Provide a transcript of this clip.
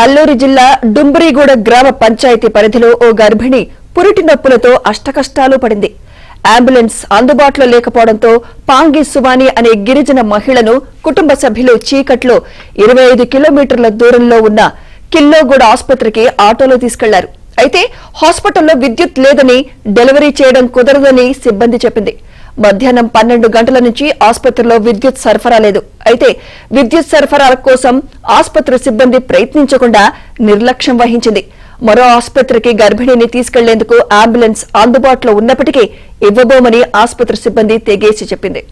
అల్లూరి జిల్లా డుంబ్రిగూడ గ్రామ పంచాయతీ పరిధిలో ఓ గర్భిణి పురిటి నొప్పులతో అష్టకష్టాలు పడింది. అంబులెన్స్ అందుబాటులో లేకపోవడంతో పాంగి సువాని అనే గిరిజన మహిళను కుటుంబ సభ్యులు చీకట్లో 25 కిలోమీటర్ల దూరంలో ఉన్న కిల్లోగూడ ఆసుపత్రికి ఆటోలో తీసుకెళ్లారు. అయితే హాస్పిటల్లో విద్యుత్ లేదని, డెలివరీ చేయడం కుదరదని సిబ్బంది చెప్పింది. మధ్యాహ్నం 12 గంటల నుంచి ఆసుపత్రిలో విద్యుత్ సరఫరా లేదు. అయితే విద్యుత్ సరఫరా కోసం ఆసుపత్రి సిబ్బంది ప్రయత్నించకుండా నిర్లక్ష్యం వహించింది. మరో ఆసుపత్రికి గర్భిణిని తీసుకెళ్లేందుకు అంబులెన్స్ అందుబాటులో ఉన్నప్పటికీ ఇవ్వబోమని ఆసుపత్రి సిబ్బంది తెగేసి చెప్పింది.